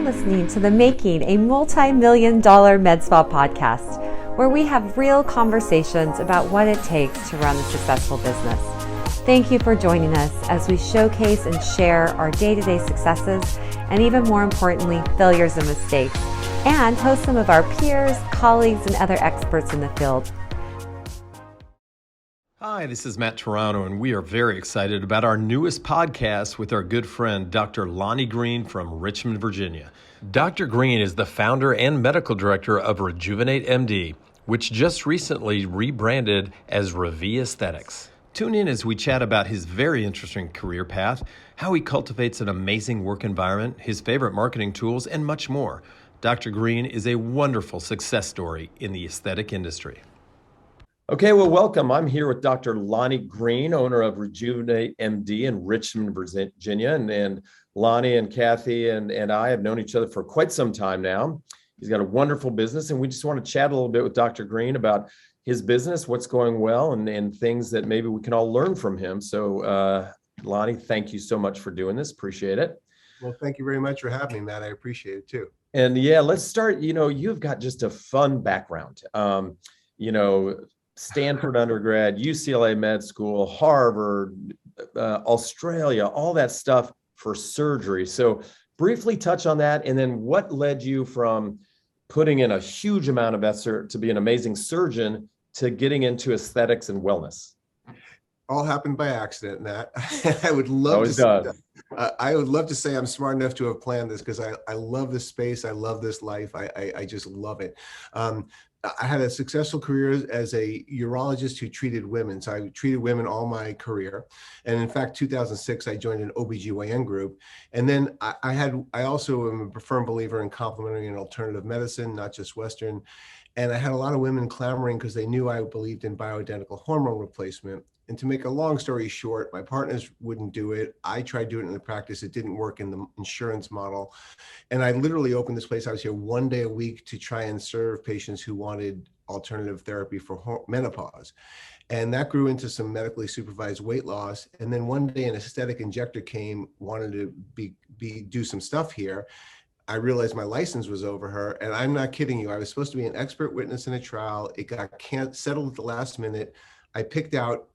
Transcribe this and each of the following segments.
listening to the Making a Multi-Million-Dollar Med Spa podcast, where we have real conversations about what it takes to run a successful business. Thank you for joining us as we showcase and share our day-to-day successes and, even more importantly, failures and mistakes, and host some of our peers, colleagues, and other experts in the field. Hi, this is Matt Toronto, and we are very excited about our newest podcast with our good friend, Dr. Lonny Green from Richmond, Virginia. Dr. Green is the founder and medical director of Rejuvenate MD, which just recently rebranded as Rêvée Aesthetics. Tune in as we chat about his very interesting career path, how he cultivates an amazing work environment, his favorite marketing tools, and much more. Dr. Green is a wonderful success story in the aesthetic industry. Okay, well, welcome. I'm here with Dr. Lonny Green, owner of Rejuvenate MD in Richmond, Virginia. And Lonny and Kathy and I have known each other for quite some time now. He's got a wonderful business, and we just want to chat a little bit with Dr. Green about his business, what's going well, and things that maybe we can all learn from him. So, Lonny, thank you so much for doing this. Appreciate it. Well, thank you very much for having me, Matt. I appreciate it too. And yeah, let's start. You've got just a fun background. Stanford undergrad, UCLA med school, Harvard, Australia, all that stuff for surgery. So briefly touch on that. And then what led you from putting in a huge amount of effort to be an amazing surgeon to getting into aesthetics and wellness? All happened by accident, Matt. I would love to say I'm smart enough to have planned this, because I love this space. I love this life. I just love it. I had a successful career as a urologist who treated women. So I treated women all my career. And in fact, 2006, I joined an OBGYN group. And then I also am a firm believer in complementary and alternative medicine, not just Western. And I had a lot of women clamoring because they knew I believed in bioidentical hormone replacement. And to make a long story short, my partners wouldn't do it. I tried doing it in the practice. It didn't work in the insurance model. And I literally opened this place. I was here one day a week to try and serve patients who wanted alternative therapy for menopause. And that grew into some medically supervised weight loss. And then one day an aesthetic injector came, wanted to do some stuff here. I realized my license was over her, and I'm not kidding you. I was supposed to be an expert witness in a trial. It got settled at the last minute. I picked out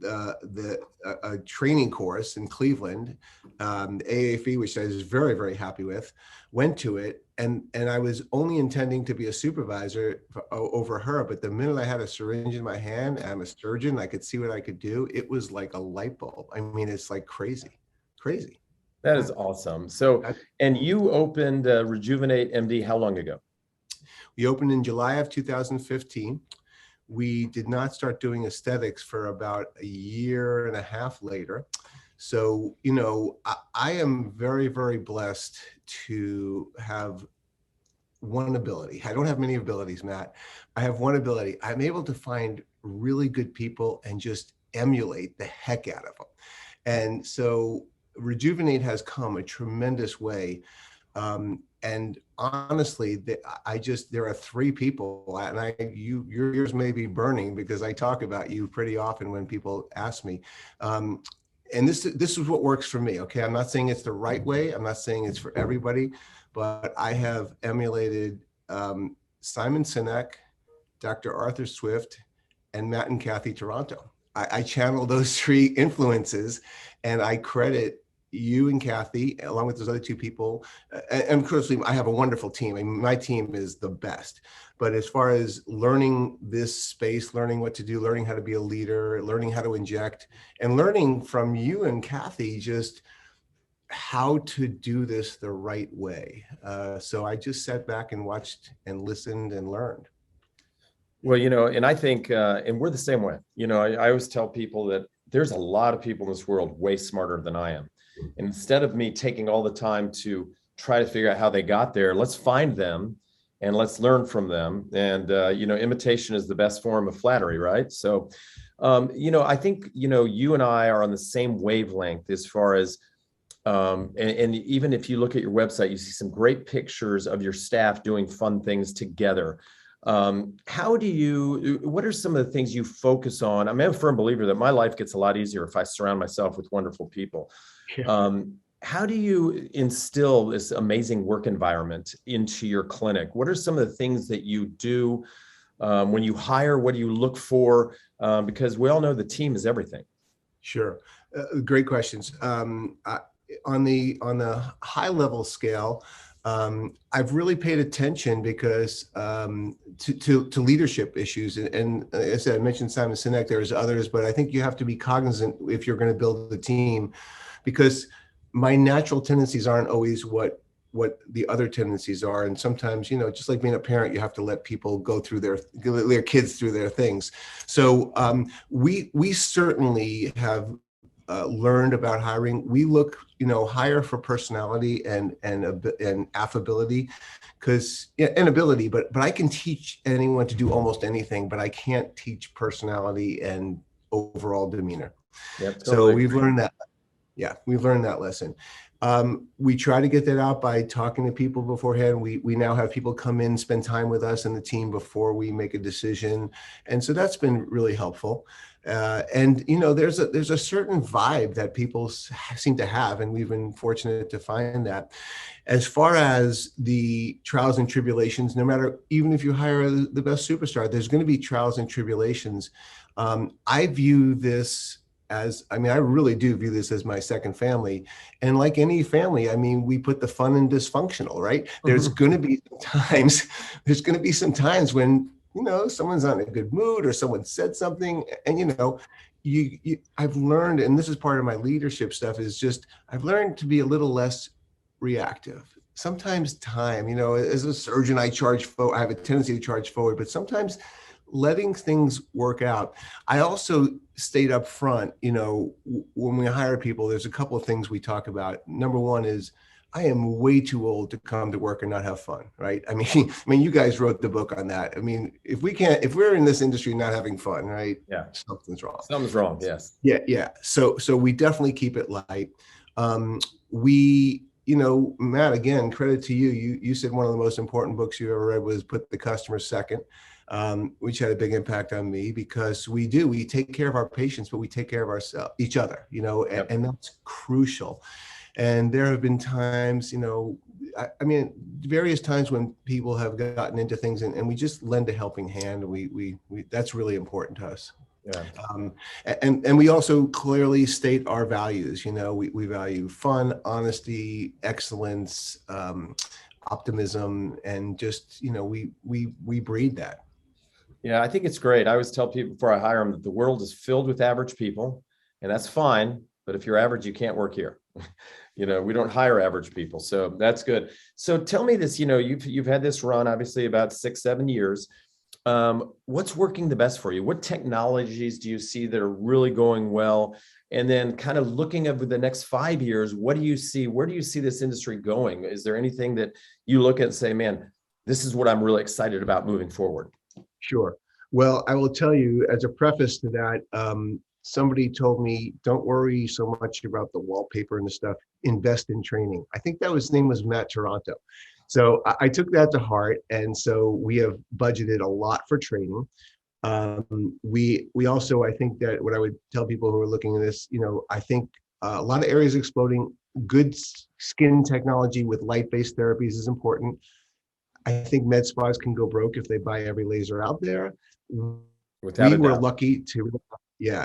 a training course in Cleveland, AAFE, which I was very, very happy with, went to it, and I was only intending to be a supervisor over her. But the minute I had a syringe in my hand, I'm a surgeon, I could see what I could do. It was like a light bulb. I mean, it's like crazy. That is awesome. So, and you opened Rejuvenate MD how long ago? We opened in July of 2015. We did not start doing aesthetics for about a year and a half later. So, I am very, very blessed to have one ability. I don't have many abilities, Matt. I have one ability. I'm able to find really good people and just emulate the heck out of them. And so Rejuvenate has come a tremendous way. And honestly, there are three people, and your ears may be burning because I talk about you pretty often when people ask me. And this is what works for me. Okay, I'm not saying it's the right way. I'm not saying it's for everybody, but I have emulated Simon Sinek, Dr. Arthur Swift, and Matt and Kathy Toronto. I channel those three influences, and I credit you and Kathy, along with those other two people. And of course, I have a wonderful team. I mean, my team is the best. But as far as learning this space, learning what to do, learning how to be a leader, learning how to inject, and learning from you and Kathy just how to do this the right way. So I just sat back and watched and listened and learned. Well, and I think, and we're the same way. I always tell people that there's a lot of people in this world way smarter than I am. And instead of me taking all the time to try to figure out how they got there, let's find them and let's learn from them. And, imitation is the best form of flattery, right? So, I think, you and I are on the same wavelength as far as, and even if you look at your website, you see some great pictures of your staff doing fun things together. What are some of the things you focus on? I'm a firm believer that my life gets a lot easier if I surround myself with wonderful people. how do you instill this amazing work environment into your clinic? What are some of the things that you do when you hire? What do you look for? Because we all know the team is everything. Sure. Great questions. On the high level scale, I've really paid attention because to leadership issues. And as I said, I mentioned Simon Sinek, there's others, but I think you have to be cognizant if you're going to build a team, because my natural tendencies aren't always what the other tendencies are. And sometimes, just like being a parent, you have to let people go through their kids through their things. So we certainly have learned about hiring. We look, hire for personality and affability, and ability. But I can teach anyone to do almost anything, but I can't teach personality and overall demeanor. Yep, totally. So we've learned that. Yeah, we've learned that lesson. We try to get that out by talking to people beforehand. We now have people come in, spend time with us and the team before we make a decision. And so that's been really helpful. And there's a certain vibe that people seem to have, and we've been fortunate to find that. As far as the trials and tribulations, no matter, even if you hire the best superstar, there's going to be trials and tribulations. I view this I really do view this as my second family. And like any family, we put the fun in dysfunctional, right? There's going to be some times when, someone's not in a good mood or someone said something, and, I've learned, and this is part of my leadership stuff, is just, I've learned to be a little less reactive. Sometimes time, as a surgeon, I have a tendency to charge forward, but sometimes letting things work out. I also stayed up front, when we hire people, there's a couple of things we talk about. Number one is, I am way too old to come to work and not have fun, right? You guys wrote the book on that. If we're in this industry not having fun, right? Yeah. Something's wrong. Something's wrong, yes. Yeah. So we definitely keep it light. Matt, again, credit to you. You said one of the most important books you ever read was Put the Customer Second. Which had a big impact on me, because we take care of our patients, but we take care of each other, Yep. and that's crucial. And there have been times, various times when people have gotten into things, and we just lend a helping hand. We that's really important to us. Yeah. And we also clearly state our values. We value fun, honesty, excellence, optimism, and just, we breed that. Yeah, I think it's great. I always tell people before I hire them that the world is filled with average people, and that's fine. But if you're average, you can't work here. We don't hire average people. So that's good. So tell me this, you've had this run, obviously, about 6-7 years. What's working the best for you? What technologies do you see that are really going well? And then kind of looking over the next 5 years, what do you see? Where do you see this industry going? Is there anything that you look at and say, man, this is what I'm really excited about moving forward? Sure. Well, I will tell you, as a preface to that, somebody told me, don't worry so much about the wallpaper and the stuff, invest in training. I think his name was Matt Toronto. So I took that to heart. And so we have budgeted a lot for training. We also, I think that what I would tell people who are looking at this, I think a lot of areas exploding. Good skin technology with light-based therapies is important. I think med spas can go broke if they buy every laser out there. Without we were lucky to,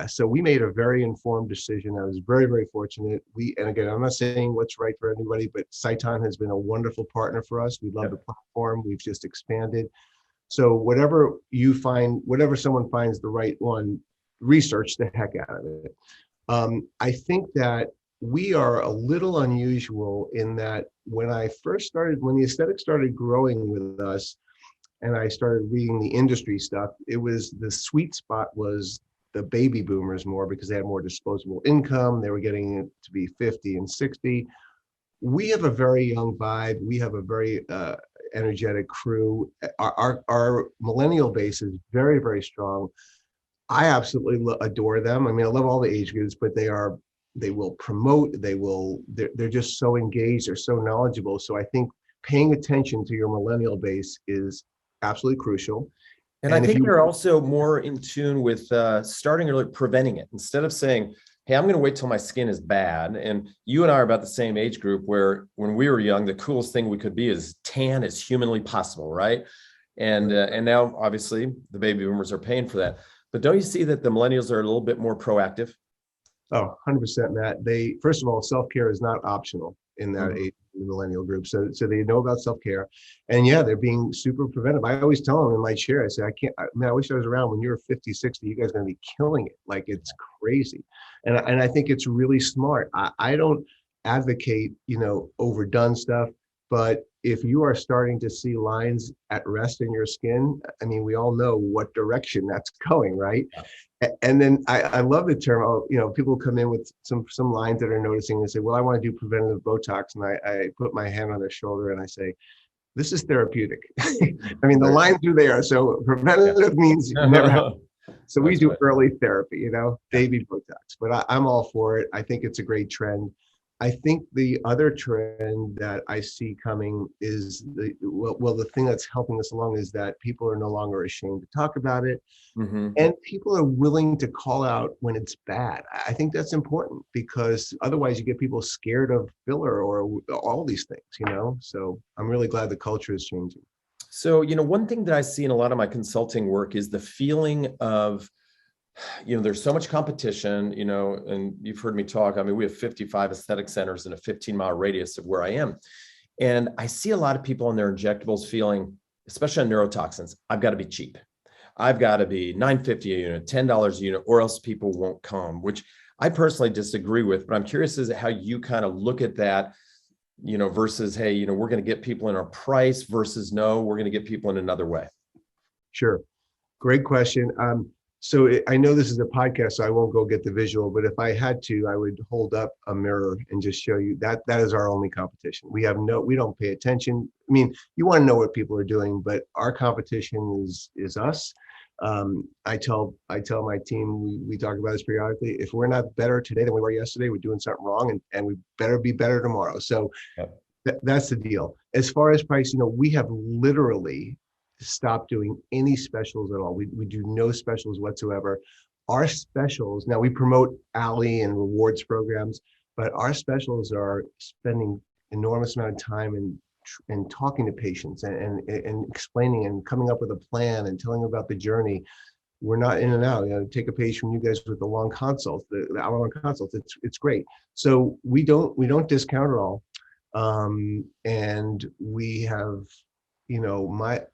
so we made a very informed decision. I was very, very fortunate. And again, I'm not saying what's right for anybody, but Sciton has been a wonderful partner for us. We love the platform. We've just expanded. So whatever someone finds the right one, research the heck out of it. I think that we are a little unusual in that when the aesthetic started growing with us, and I started reading the industry stuff, the sweet spot was the baby boomers more, because they had more disposable income. They were getting it to be 50 and 60. We have a very young vibe. We have a very energetic crew. Our millennial base is very, very strong. I absolutely adore them. I love all the age groups, but they will promote, they're just so engaged, they're so knowledgeable. So I think paying attention to your millennial base is absolutely crucial. And I think they're also more in tune with starting early, preventing it. Instead of saying, hey, I'm going to wait till my skin is bad. And you and I are about the same age group where when we were young, the coolest thing we could be is tan as humanly possible, right? And now obviously the baby boomers are paying for that. But don't you see that the millennials are a little bit more proactive? Oh, 100%, Matt. First of all, self-care is not optional in that age, the millennial group. So they know about self-care, and yeah, they're being super preventive. I always tell them in my chair, I say, I wish I was around when you're 50, 60, you guys are going to be killing it. Like, it's crazy. And I think it's really smart. I don't advocate, overdone stuff, but if you are starting to see lines at rest in your skin, I mean, we all know what direction that's going, right? And then I love the term, people come in with some lines that are noticing and say, well, I want to do preventative Botox. And I put my hand on their shoulder and I say, this is therapeutic. I mean, the lines are there. So preventative means you never have. So we do early therapy, baby Botox, but I'm all for it. I think it's a great trend. I think the other trend that I see coming is the thing that's helping us along is that people are no longer ashamed to talk about it. And people are willing to call out when it's bad. I think that's important because otherwise you get people scared of filler or all these things, so I'm really glad the culture is changing. So, one thing that I see in a lot of my consulting work is the feeling of, there's so much competition, and you've heard me talk. I mean, we have 55 aesthetic centers in a 15-mile radius of where I am. And I see a lot of people on their injectables feeling, especially on neurotoxins, I've got to be cheap. I've got to be $9.50 a unit, $10 a unit, or else people won't come, which I personally disagree with. But I'm curious as to how you kind of look at that, versus, hey, we're going to get people in our price versus no, we're going to get people in another way. Sure. Great question. So I know this is a podcast, so I won't go get the visual, but if I had to, I would hold up a mirror and just show you that is our only competition. We don't pay attention. I mean, you want to know what people are doing, but our competition is us. I tell my team, we talk about this periodically. If we're not better today than we were yesterday, we're doing something wrong, and we better be better tomorrow. So that's the deal. As far as price, we have literally stop doing any specials at all. We do no specials whatsoever. Our specials, now we promote Alley and rewards programs, but our specials are spending enormous amount of time and talking to patients and explaining and coming up with a plan and telling about the journey. We're not in and out. Take a page from you guys with the long consults, the hour-long consults. It's great. So we don't discount at all. And we have, my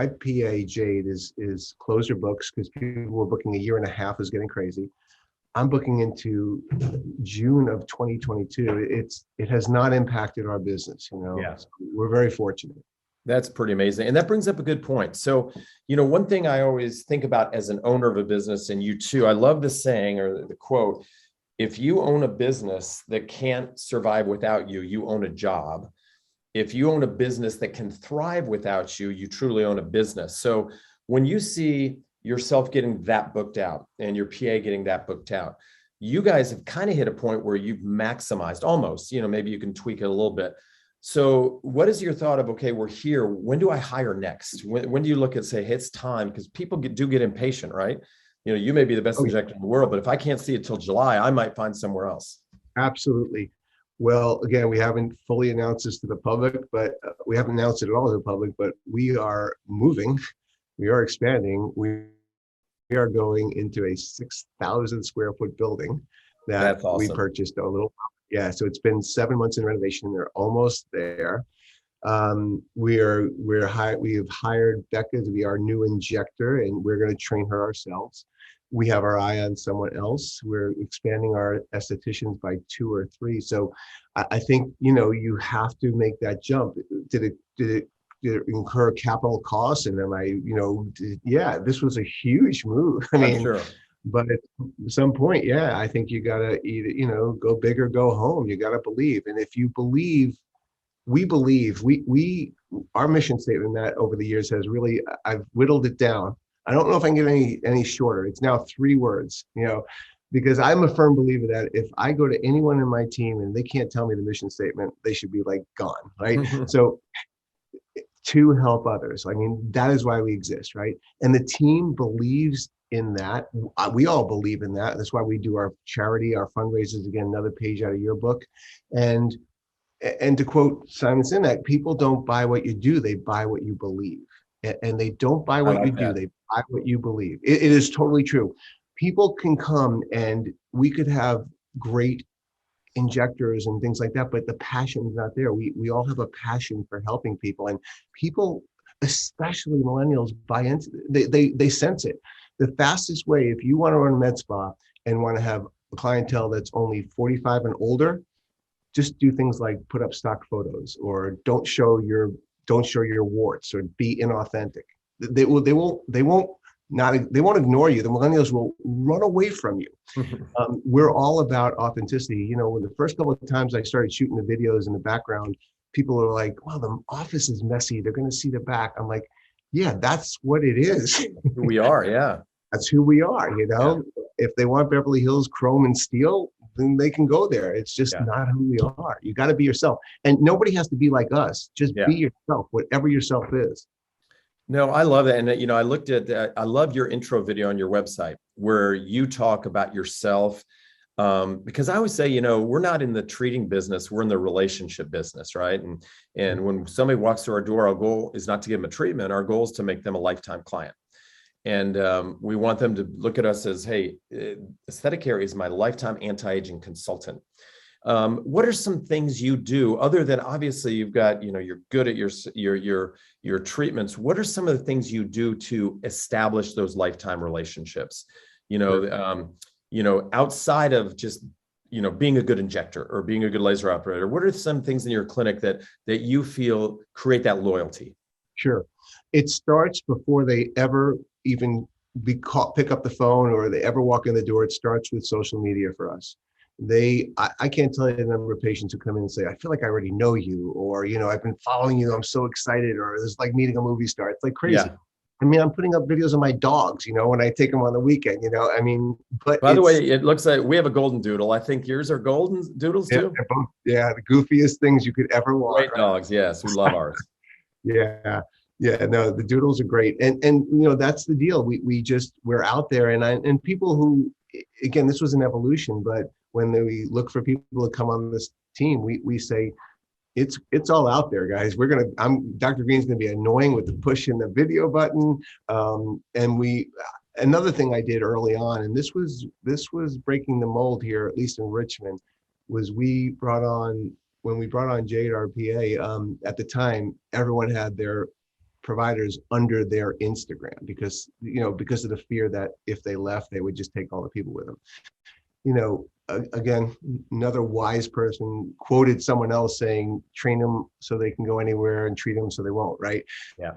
PA Jade is close your books because people were booking a year and a half is getting crazy. I'm booking into June of 2022. It has not impacted our business. So we're very fortunate. That's pretty amazing. And that brings up a good point. So, one thing I always think about as an owner of a business, and you too, I love the saying or the quote, if you own a business that can't survive without you, you own a job. If you own a business that can thrive without you, you truly own a business. So when you see yourself getting that booked out and your PA getting that booked out, you guys have kind of hit a point where you've maximized almost, maybe you can tweak it a little bit. So what is your thought of, okay, we're here. When do I hire next? When do you look and say, hey, it's time? Because people do get impatient, right? You may be the best injector in the world, but if I can't see it till July, I might find somewhere else. Absolutely. Well, again, we haven't fully announced this to the public, but we haven't announced it at all to the public, but we are moving. We are expanding. We are going into a 6,000 square foot building that we purchased a little. Yeah. So it's been 7 months in renovation. They're almost there. We have hired Becca to be our new injector, and we're going to train her ourselves. We have our eye on someone else. We're expanding our estheticians by 2 or 3. So I think, you have to make that jump. Did it incur capital costs? And then this was a huge move. I mean, sure. But at some point, I think you got to either, go big or go home. You got to believe. And if you believe, we believe, our mission statement that over the years has really, I've whittled it down. I don't know if I can get any shorter. It's now 3 words, because I'm a firm believer that if I go to anyone in my team and they can't tell me the mission statement, they should be like gone, right? So to help others. I mean, that is why we exist, right? And the team believes in that. We all believe in that. That's why we do our charity, our fundraisers. Again, another page out of your book. And to quote Simon Sinek, people don't buy what you do, they buy what you believe. And they don't buy what you do, they buy what you believe. It is totally true. People can come and we could have great injectors and things like that, but the passion is not there. We all have a passion for helping people, and people, especially millennials, buy into they sense it. The fastest way, if you want to run a med spa and want to have a clientele that's only 45 and older, just do things like put up stock photos, or don't show your warts, or be inauthentic. They won't ignore you. The millennials will run away from you. We're all about authenticity. You know, when the first couple of times I started shooting the videos in the background, people are like, "Well, the office is messy. They're going to see the back." I'm like, "Yeah, that's what it is. We are, yeah. That's who we are." You know, if they want Beverly Hills chrome and steel, then they can go there. It's just not who we are. You got to be yourself, and nobody has to be like us. Just be yourself, whatever yourself is. No, I love that. And, you know, I looked at that. I love your intro video on your website where you talk about yourself. Because I always say, you know, we're not in the treating business, we're in the relationship business, right? And when somebody walks through our door, our goal is not to give them a treatment. Our goal is to make them a lifetime client. And we want them to look at us as, hey, Aesthetic Care is my lifetime anti-aging consultant. What are some things you do other than, obviously you've got, you know, you're good at your treatments. What are some of the things you do to establish those lifetime relationships? You know, outside of just, you know, being a good injector or being a good laser operator, what are some things in your clinic that you feel create that loyalty? Sure. It starts before they ever even pick up the phone or they ever walk in the door. It starts with social media for us. I can't tell you the number of patients who come in and say, "I feel like I already know you," or, you know, "I've been following you. I'm so excited," or "It's like meeting a movie star." It's like crazy. Yeah. I mean, I'm putting up videos of my dogs, you know, when I take them on the weekend, you know, I mean, but by the way, it looks like we have a golden doodle. I think yours are golden doodles too. Yeah, the goofiest things you could ever want. Great dogs. Yes. We love ours. Yeah. Yeah, no, the doodles are great. And you know, that's the deal. We're out there, and people who, again, this was an evolution, but when we look for people to come on this team, we say, it's all out there, guys. Dr. Green's gonna be annoying with the pushing the video button. Another thing I did early on, and this was breaking the mold here, at least in Richmond, was when we brought on Jade, our PA, at the time, everyone had their providers under their Instagram because of the fear that if they left, they would just take all the people with them. You know, again, another wise person quoted someone else saying, "Train them so they can go anywhere and treat them so they won't," right? Yeah.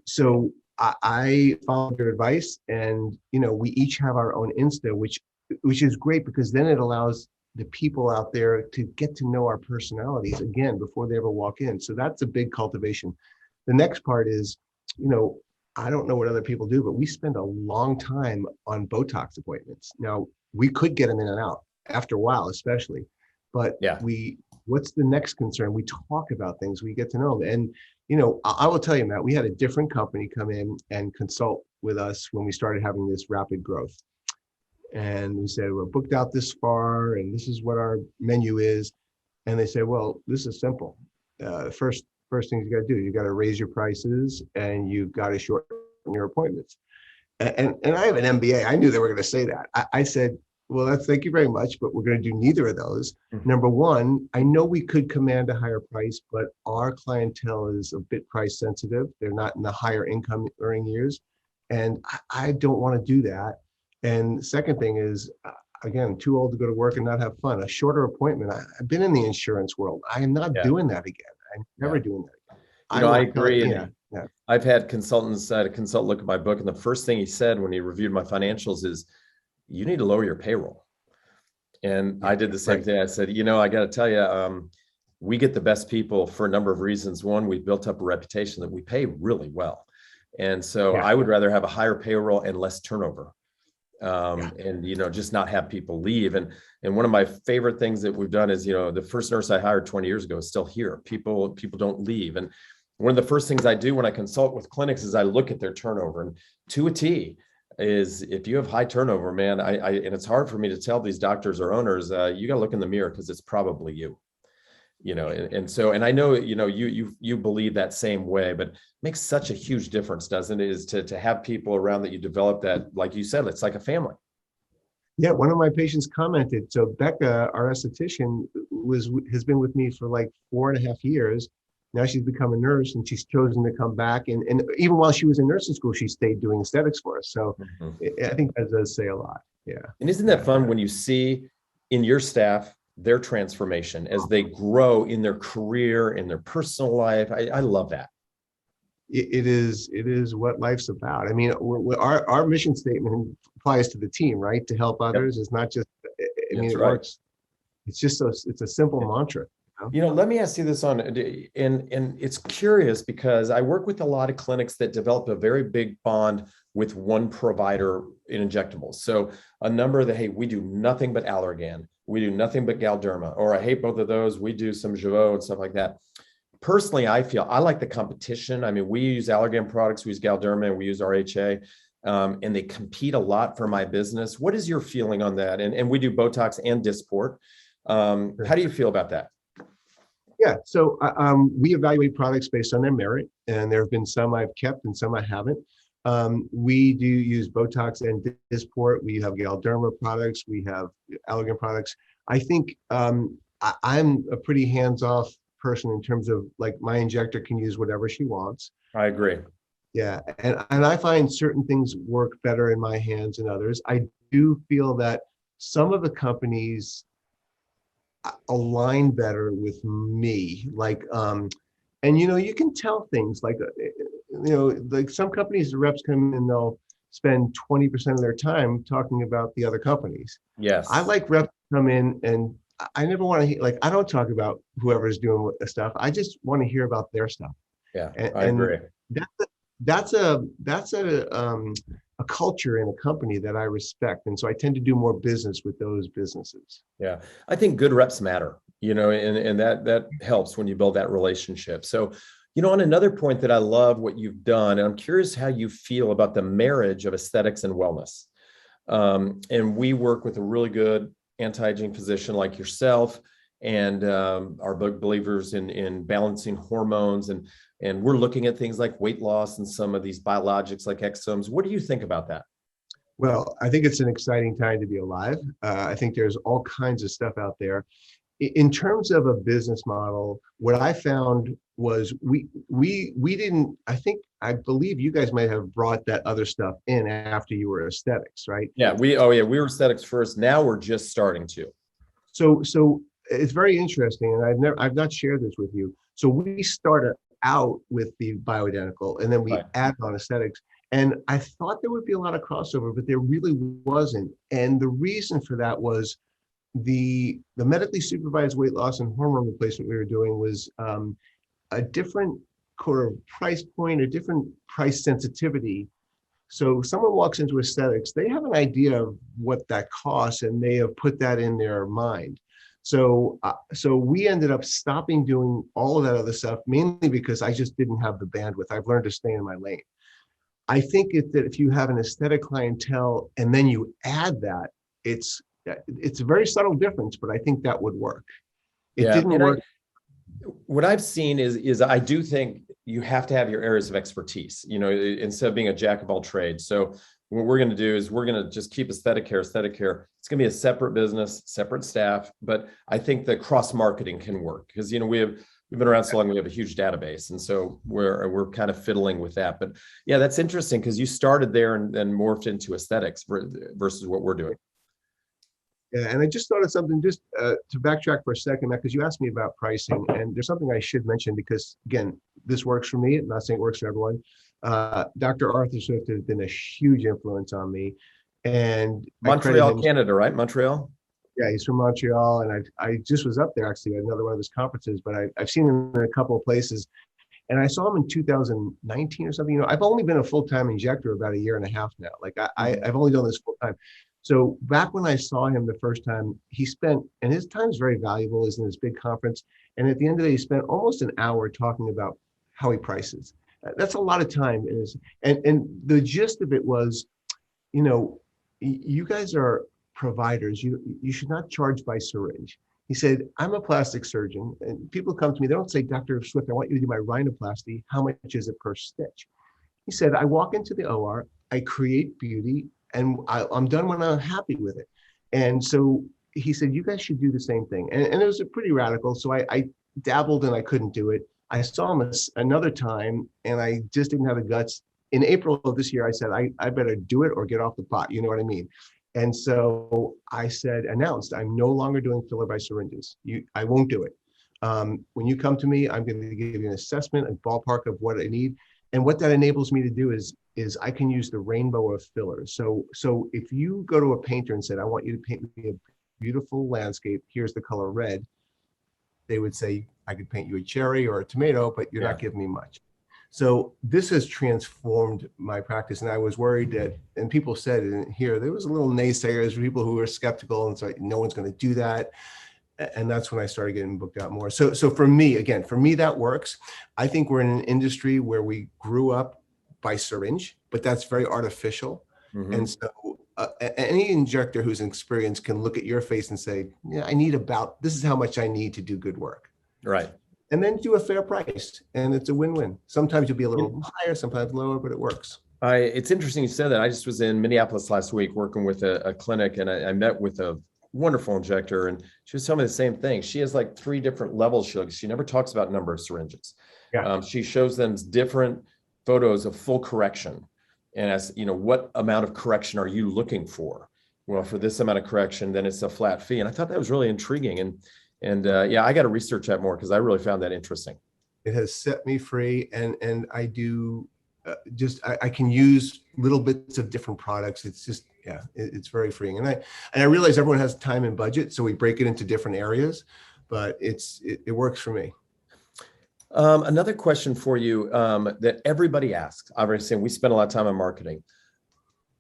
So I followed their advice, and, you know, we each have our own Insta, which is great because then it allows the people out there to get to know our personalities again before they ever walk in. So that's a big cultivation. The next part is, you know, I don't know what other people do, but we spend a long time on Botox appointments. Now, we could get them in and out after a while, especially, but what's the next concern? We talk about things, we get to know them. And, you know, I will tell you, Matt, we had a different company come in and consult with us when we started having this rapid growth. And we said, "We're booked out this far, and this is what our menu is." And they say, "Well, this is simple. First thing you got to do, you got to raise your prices, and you've got to shorten your appointments." And I have an MBA. I knew they were going to say that. I said, "Well, thank you very much, but we're going to do neither of those." Mm-hmm. Number one, I know we could command a higher price, but our clientele is a bit price sensitive. They're not in the higher income earning years, and I don't want to do that. And second thing is, again, too old to go to work and not have fun. A shorter appointment. I've been in the insurance world. I am not doing that again. I'm never doing that again. You know, I agree. I've had consultants, I had a consultant look at my book, and the first thing he said when he reviewed my financials is, "You need to lower your payroll." And I did the same thing. I said, "You know, I got to tell you, we get the best people for a number of reasons. One, we've built up a reputation that we pay really well. And so I would rather have a higher payroll and less turnover. And, you know, just not have people leave. And one of my favorite things that we've done is, you know, the first nurse I hired 20 years ago is still here. People don't leave. And one of the first things I do when I consult with clinics is I look at their turnover, and to a T, is if you have high turnover, man, and it's hard for me to tell these doctors or owners, you got to look in the mirror because it's probably you. And I know, you believe that same way, but it makes such a huge difference, doesn't it? Is to have people around that you develop that, like you said, it's like a family. Yeah, one of my patients commented. So Becca, our esthetician, has been with me for like 4.5 years. Now she's become a nurse and she's chosen to come back. And even while she was in nursing school, she stayed doing aesthetics for us. So I think that does say a lot. Yeah. And isn't that fun when you see in your staff their transformation as they grow in their career, in their personal life? I love that. It is what life's about. I mean, our mission statement applies to the team, right? To help others. It's not just, it works. It's just it's a simple mantra. Let me ask you this and it's curious because I work with a lot of clinics that develop a very big bond with one provider in injectables. So a number of hey, we do nothing but Allergan. We do nothing but Galderma, or I hate both of those. We do some Jeuveau and stuff like that. Personally, I feel I like the competition. I mean, we use Allergan products, we use Galderma, and we use RHA, and they compete a lot for my business. What is your feeling on that? And we do Botox and Dysport. How do you feel about that? Yeah, so we evaluate products based on their merit, and there have been some I've kept and some I haven't. We do use Botox and Dysport. We have Galderma products. We have Allergan products. I think I'm a pretty hands-off person in terms of like my injector can use whatever she wants. I agree. Yeah, and I find certain things work better in my hands than others. I do feel that some of the companies align better with me, like and you can tell things like like some companies, the reps come in and they'll spend 20% of their time talking about the other companies. Yes, I like reps to come in, and I never want to hear, like, I don't talk about whoever's doing the stuff. I just want to hear about their stuff. Yeah, I agree. That's a culture in a company that I respect. And so I tend to do more business with those businesses. Yeah. I think good reps matter, and that helps when you build that relationship. So, on another point that I love what you've done, and I'm curious how you feel about the marriage of aesthetics and wellness. And we work with a really good anti-aging physician like yourself, and are big believers in balancing hormones, and we're looking at things like weight loss and some of these biologics like exosomes. What do you think about that? Well, I think it's an exciting time to be alive. I think there's all kinds of stuff out there. In terms of a business model, what I found was we didn't, I believe you guys might have brought that other stuff in after you were aesthetics, right? Yeah, we were aesthetics first. Now we're just starting to. So it's very interesting, and I've not shared this with you. So we started out with the bioidentical, and then we added on aesthetics. And I thought there would be a lot of crossover, but there really wasn't. And the reason for that was the medically supervised weight loss and hormone replacement we were doing was a different sort of price point, a different price sensitivity. So someone walks into aesthetics, they have an idea of what that costs, and they have put that in their mind. So we ended up stopping doing all of that other stuff, mainly because I just didn't have the bandwidth. I've learned to stay in my lane. I think that if you have an aesthetic clientele and then you add that, it's a very subtle difference, but I think that would work. It didn't work. What I've seen is I do think you have to have your areas of expertise, instead of being a jack of all trades. So what we're going to do is we're going to just keep aesthetic care. It's going to be a separate business, separate staff. But I think the cross marketing can work because, we've been around so long, we have a huge database. And so we're kind of fiddling with that. But yeah, that's interesting because you started there and then morphed into aesthetics versus what we're doing. Yeah, and I just thought of something just to backtrack for a second, because you asked me about pricing, and there's something I should mention because, again, this works for me. I'm not saying it works for everyone. Dr. Arthur Swift has been a huge influence on me. And Montreal, Canada, right? Montreal? Yeah, he's from Montreal, and I just was up there actually at another one of his conferences, but I've seen him in a couple of places. And I saw him in 2019 or something. I've only been a full-time injector about 1.5 years now. Like I've only done this full-time. So back when I saw him the first time, he spent, and his time is very valuable, is in this big conference. And at the end of the day, he spent almost an hour talking about how he prices. That's a lot of time. And the gist of it was, you know, you guys are providers. You should not charge by syringe. He said, I'm a plastic surgeon, and people come to me, they don't say, Dr. Swift, I want you to do my rhinoplasty. How much is it per stitch? He said, I walk into the OR, I create beauty, and I'm done when I'm happy with it. And so he said, you guys should do the same thing. And it was a pretty radical. So I dabbled and I couldn't do it. I saw him another time and I just didn't have the guts. In April of this year, I said, I better do it or get off the pot. You know what I mean? And so I announced, I'm no longer doing filler by syringes. I won't do it. When you come to me, I'm going to give you an assessment, a ballpark of what I need. And what that enables me to do is I can use the rainbow of fillers. So if you go to a painter and said, I want you to paint me a beautiful landscape, here's the color red, they would say, I could paint you a cherry or a tomato, but you're not giving me much. So this has transformed my practice. And I was worried that, and people said in here, there was a little naysayers, people who were skeptical and said, no one's going to do that. And that's when I started getting booked out more. So for me, that works. I think we're in an industry where we grew up by syringe, but that's very artificial. Mm-hmm. And so any injector who's experienced can look at your face and say, yeah, this is how much I need to do good work. Right. And then do a fair price. And it's a win-win. Sometimes you'll be a little higher, sometimes lower, but it works. It's interesting you said that. I just was in Minneapolis last week working with a clinic, and I met with a wonderful injector, and she was telling me the same thing. She has like 3 different levels. She never talks about number of syringes. Yeah. She shows them different photos of full correction. And as you know, what amount of correction are you looking for? Well, for this amount of correction, then it's a flat fee. And I thought that was really intriguing. And I got to research that more because I really found that interesting. It has set me free, and I do I can use little bits of different products. It's just, it's very freeing. And I realize everyone has time and budget, so we break it into different areas, but it works for me. Another question for you that everybody asks, obviously, we spend a lot of time on marketing.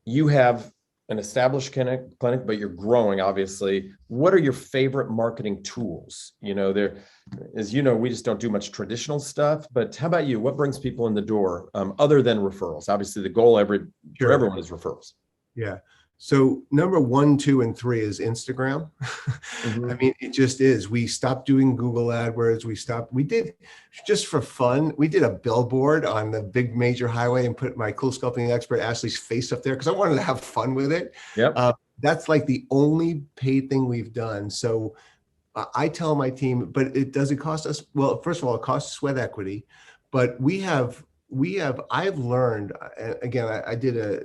You have an established clinic, but you're growing, obviously. What are your favorite marketing tools? You know, as you know, we just don't do much traditional stuff, but how about you? What brings people in the door other than referrals? Obviously, the goal for everyone is referrals. Yeah. So number 1, 2, and 3 is Instagram. Mm-hmm. I mean, it just is. We stopped doing Google AdWords. We did just for fun. We did a billboard on the big major highway and put my cool sculpting expert Ashley's face up there because I wanted to have fun with it. Yep. That's like the only paid thing we've done. So I tell my team, but does it cost us? Well, first of all, it costs sweat equity, but I've learned, again,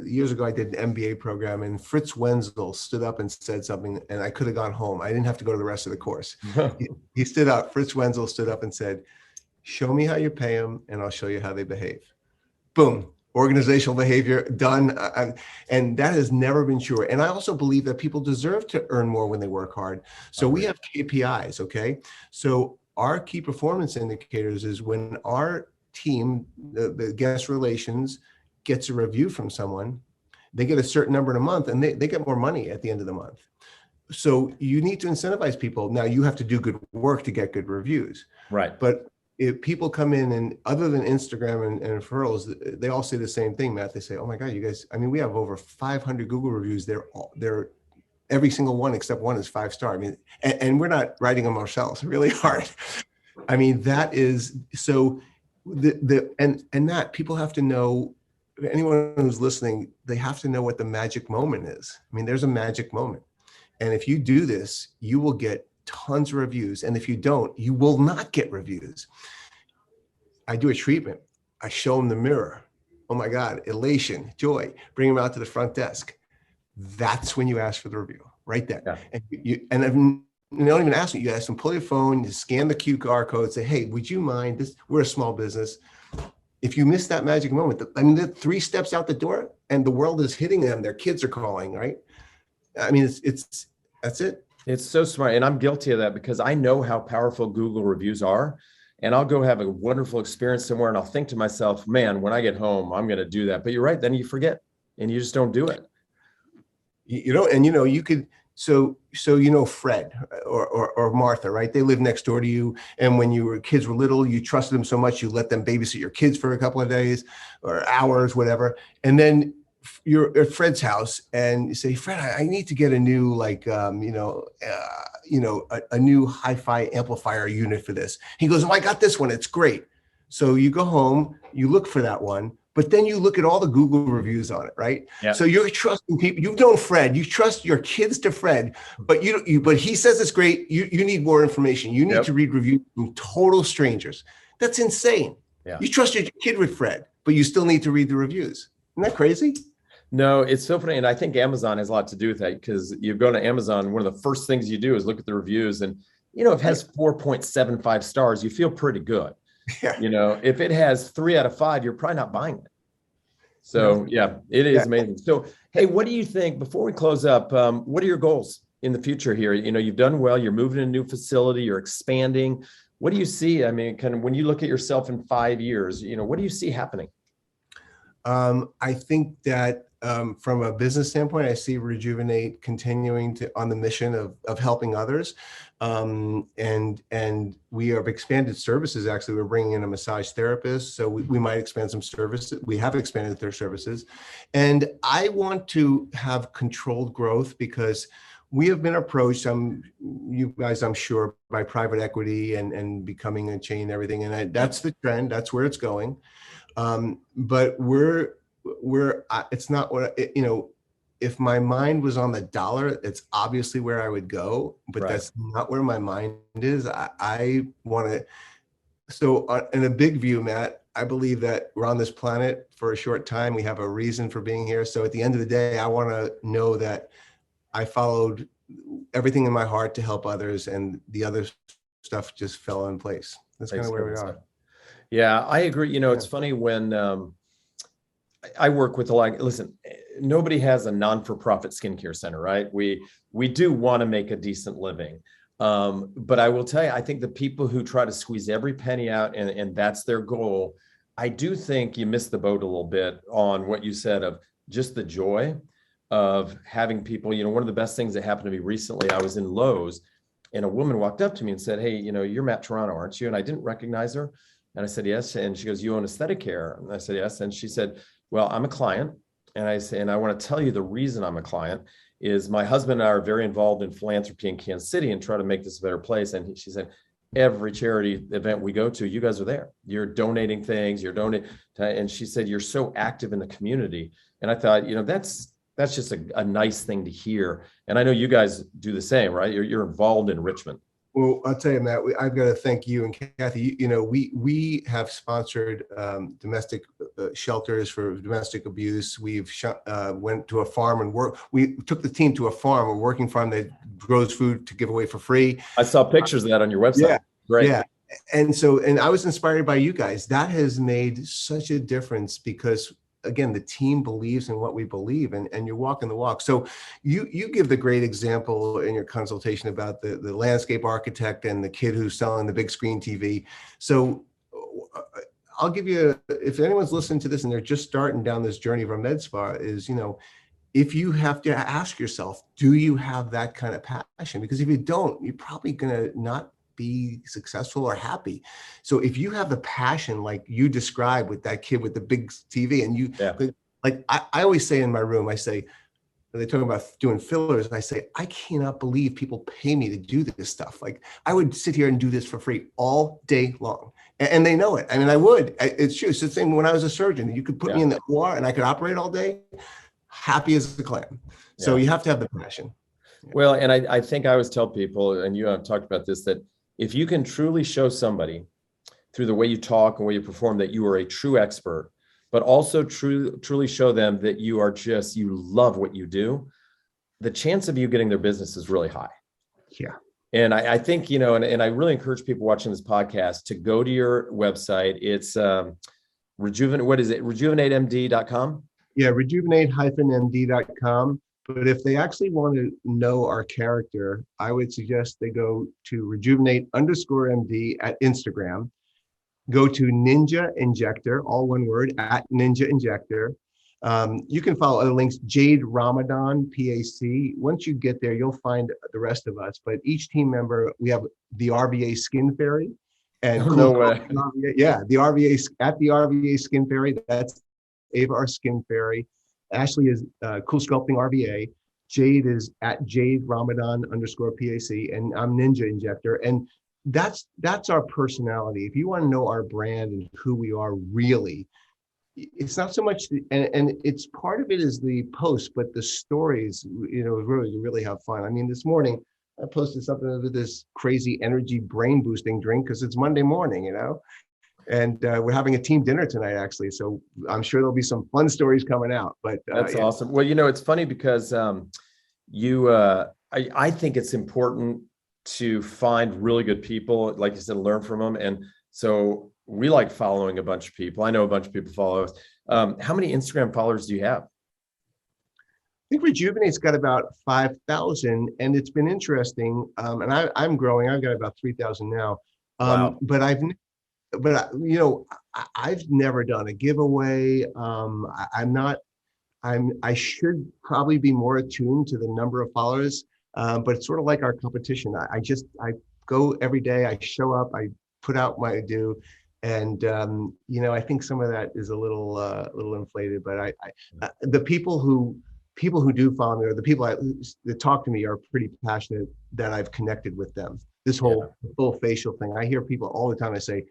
years ago, I did an MBA program, and Fritz Wenzel stood up and said something, and I could have gone home. I didn't have to go to the rest of the course. He stood up, Fritz Wenzel stood up and said, show me how you pay them, and I'll show you how they behave. Boom. Organizational behavior done. And that has never been sure. And I also believe that people deserve to earn more when they work hard. So we have KPIs, okay? So our key performance indicators is when our team, the guest relations, gets a review from someone, they get a certain number in a month, and they get more money at the end of the month. So you need to incentivize people. Now you have to do good work to get good reviews. Right. But if people come in, and other than Instagram and referrals, they all say the same thing, Matt. They say, oh my God, you guys, I mean, we have over 500 Google reviews. They're every single one except one is 5-star. I mean, and we're not writing them ourselves really hard. I mean, that is so. And that people have to know, anyone who's listening, they have to know what the magic moment is. I mean, there's a magic moment. And if you do this, you will get tons of reviews. And if you don't, you will not get reviews. I do a treatment. I show them the mirror. Oh my God, elation, joy, bring them out to the front desk. That's when you ask for the review, right there. Yeah. And they don't even ask you. You ask them, pull your phone, you scan the QR code, say, hey, would you mind this? We're a small business. If you miss that magic moment, I mean, they're 3 steps out the door and the world is hitting them. Their kids are calling, right? I mean, that's it. It's so smart. And I'm guilty of that because I know how powerful Google reviews are. And I'll go have a wonderful experience somewhere and I'll think to myself, man, when I get home, I'm going to do that. But you're right. Then you forget and you just don't do it. You could, so Fred or Martha, right? They live next door to you. And when kids were little, you trusted them so much, you let them babysit your kids for a couple of days or hours, whatever. And then you're at Fred's house and you say, Fred, I need to get a new, like, a new hi-fi amplifier unit for this. He goes, oh, I got this one. It's great. So you go home, you look for that one, but then you look at all the Google reviews on it, right? Yeah. So you're trusting people. You've known Fred. You trust your kids to Fred, but but he says it's great. You need more information. You need to read reviews from total strangers. That's insane. Yeah. You trust your kid with Fred, but you still need to read the reviews. Isn't that crazy? No, it's so funny. And I think Amazon has a lot to do with that, because you go to Amazon, one of the first things you do is look at the reviews, and, if it has 4.75 stars, you feel pretty good. Yeah. If it has 3 out of 5, you're probably not buying it. So yeah, it is amazing. So, hey, what do you think, before we close up, what are your goals in the future here? You've done well, you're moving to a new facility, you're expanding. What do you see? I mean, kind of when you look at yourself in 5 years, what do you see happening? I think that from a business standpoint, I see Rejuvenate continuing on the mission of helping others. And we have expanded services. Actually, we're bringing in a massage therapist. So we might expand some services. We have expanded their services. And I want to have controlled growth, because we have been approached, you guys, I'm sure, by private equity and becoming a chain and everything. And that's the trend. That's where it's going. But it's not what, if my mind was on the dollar, it's obviously where I would go, but that's not where my mind is. I want to, so in a big view, Matt, I believe that we're on this planet for a short time. We have a reason for being here. So at the end of the day, I want to know that I followed everything in my heart to help others, and the other stuff just fell in place. That's kind of where we are. Yeah, I agree. It's funny when I work with listen, nobody has a non-for-profit skincare center, right? We do want to make a decent living. But I will tell you, I think the people who try to squeeze every penny out and that's their goal, I do think you missed the boat a little bit on what you said of just the joy of having people. One of the best things that happened to me recently, I was in Lowe's and a woman walked up to me and said, hey, you're Matt Toronto, aren't you? And I didn't recognize her. And I said, yes. And she goes, you own aesthetic care? And I said, yes. And she said, well, I'm a client. And I say, and I want to tell you the reason I'm a client is my husband and I are very involved in philanthropy in Kansas City and try to make this a better place. And she said, every charity event we go to, you guys are there. You're donating things, you're donating. And she said, you're so active in the community. And I thought, that's just a nice thing to hear. And I know you guys do the same, right? You're involved in Richmond. Well, I'll tell you, Matt, I've got to thank you and Kathy. We have sponsored domestic shelters for domestic abuse. We've went to a farm and we took the team to a farm, a working farm that grows food to give away for free. I saw pictures of that on your website. Yeah, great. Yeah. And I was inspired by you guys. That has made such a difference because, again, the team believes in what we believe, and you're walking the walk. So you give the great example in your consultation about the landscape architect and the kid who's selling the big screen TV. So I'll give you, if anyone's listening to this and they're just starting down this journey of a med spa, is, if you have to ask yourself, do you have that kind of passion? Because if you don't, you're probably going to not be successful or happy. So if you have the passion, like you described with that kid with the big TV, and I always say in my room, I say, they talk about doing fillers, and I say, I cannot believe people pay me to do this stuff. Like, I would sit here and do this for free all day long. And they know it. I mean, I would. It's true. It's the same when I was a surgeon. You could put me in the OR and I could operate all day, happy as a clam. So you have to have the passion. Well, and I think I always tell people, and you have talked about this, that if you can truly show somebody through the way you talk and way you perform that you are a true expert, but also truly show them that you love what you do, the chance of you getting their business is really high. Yeah. And I think, and I really encourage people watching this podcast to go to your website. It's rejuvenatemd.com. Yeah, rejuvenate-md.com. But if they actually want to know our character, I would suggest they go to rejuvenate_MD at Instagram. Go to Ninja Injector, all one word, at Ninja Injector. You can follow other links, Jade Ramadan, PAC. Once you get there, you'll find the rest of us. But each team member, we have the RVA Skin Fairy. And no way. Yeah, the RVA Skin Fairy. That's Ava, our Skin Fairy. Ashley is Cool Sculpting RVA. Jade is at Jade Ramadan _PAC, and I'm Ninja Injector. And that's our personality. If you want to know our brand and who we are really, it's not so much, and it's part of it is the post, but the stories, really have fun. I mean, this morning I posted something with this crazy energy brain boosting drink because it's Monday morning, and we're having a team dinner tonight, actually. So I'm sure there'll be some fun stories coming out. But that's awesome. Well, it's funny because I think it's important to find really good people, like you said, learn from them. And so we like following a bunch of people. I know a bunch of people follow us. How many Instagram followers do you have? I think Rejuvenate's got about 5,000, and it's been interesting. And I'm growing. I've got about 3,000 now. Wow. But I've never done a giveaway. I should probably be more attuned to the number of followers. But it's sort of like our competition. I go every day. I show up. I put out what I do. And, I think some of that is a little inflated, but the people who do follow me, or the people that talk to me, are pretty passionate that I've connected with them. This whole full facial thing. I hear people all the time. I say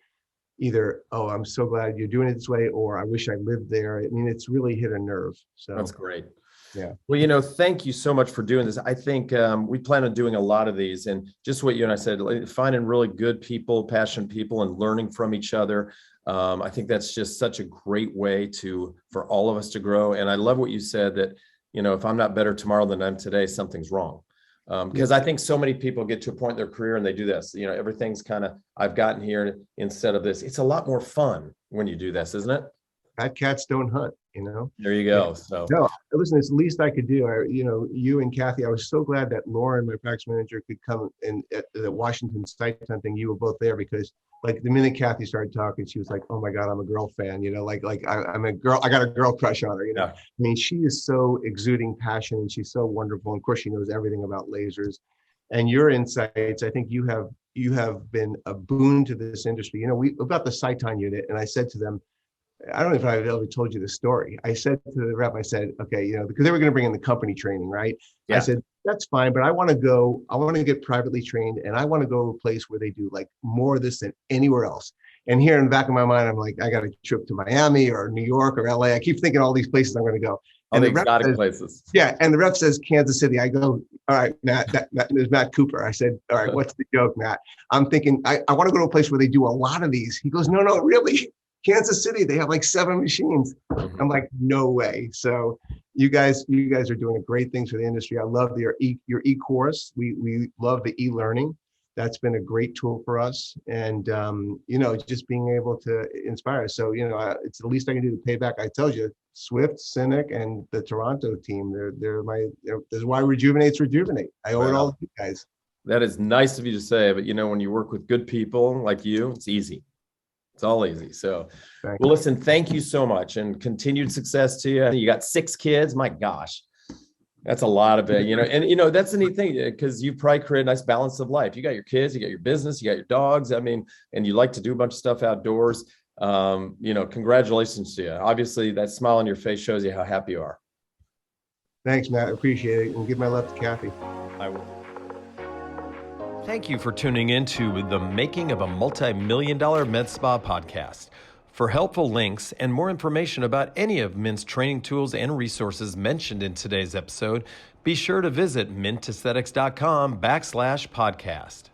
either, "Oh, I'm so glad you're doing it this way," or "I wish I lived there." I mean, it's really hit a nerve. So that's great. Yeah. Well, thank you so much for doing this. I think we plan on doing a lot of these, and just what you and I said, finding really good people, passionate people, and learning from each other. I think that's just such a great way for all of us to grow. And I love what you said that, if I'm not better tomorrow than I'm today, something's wrong. Because I think so many people get to a point in their career and they do this, everything's kind of, I've gotten here instead of this. It's a lot more fun when you do this, isn't it? Fat cats don't hunt, There you go. Yeah. So no, listen, it's the least I could do. You and Kathy, I was so glad that Lauren, my practice manager, could come and at the Washington site hunting. You were both there because, like, the minute Kathy started talking, she was like, "Oh my God, I'm a girl fan." I'm a girl. I got a girl crush on her. Yeah. I mean, she is so exuding passion, and she's so wonderful. And of course, she knows everything about lasers. And your insights, I think you have been a boon to this industry. About the Cyton unit, and I said to them, I don't know if I've ever told you the story. I said to the rep, I said, okay, because they were going to bring in the company training, right? Yeah. I said, that's fine, but I want to get privately trained, and I want to go to a place where they do like more of this than anywhere else. And here in the back of my mind, I'm like, I got a trip to Miami or New York or LA. I keep thinking all these places I'm going to go. All the exotic places. Yeah. And the rep says Kansas City. I go, all right, Matt, there's Matt Cooper. I said, all right, what's the joke, Matt? I'm thinking, I want to go to a place where they do a lot of these. He goes, no, really? Kansas City, they have like 7 machines. I'm like, no way. So you guys are doing great things for the industry. I love your e-course. We love the e-learning. That's been a great tool for us. And, just being able to inspire. So, it's the least I can do to pay back. I told you, Swift, Cynic, and the Toronto team, this is why Rejuvenate. I owe it all to you guys. That is nice of you to say, but when you work with good people like you, it's easy. It's all easy. So, well, listen, thank you so much, and continued success to you. You got 6 kids. My gosh, that's a lot of it, and that's the neat thing, because you probably create a nice balance of life. You got your kids, you got your business, you got your dogs. I mean, and you like to do a bunch of stuff outdoors. Congratulations to you. Obviously that smile on your face shows you how happy you are. Thanks, Matt. I appreciate it. And give my love to Kathy. I will. Thank you for tuning in to the Making of a Multi-Million-Dollar Med Spa podcast. For helpful links and more information about any of Mint's training tools and resources mentioned in today's episode, be sure to visit mintaesthetics.com/podcast.